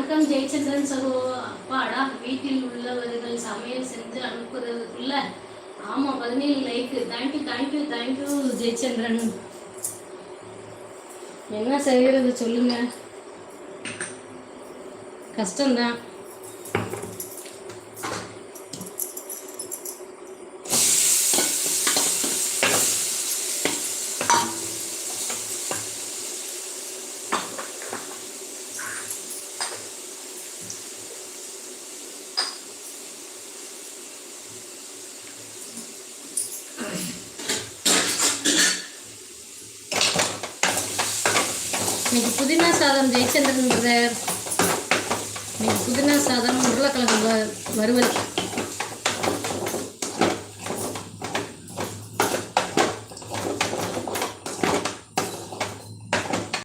வணக்கம் ஜெயச்சந்திரன் சகோ. அப்பாடா, வீட்டில் உள்ளவர்கள் சமையல் செஞ்சு அனுப்புறதுக்குள்ள ஆமாம் 17 like. Thank you thank you thank you Jayachandran. என்ன செய்கிறது சொல்லுங்க, கஷ்டம்தான். இன்னைக்கு புதினா சாதம் ஜெயச்சந்திரன் பிரதர். இன்னைக்கு புதினா சாதம் உருளைக்கிழங்கு வறுவல்.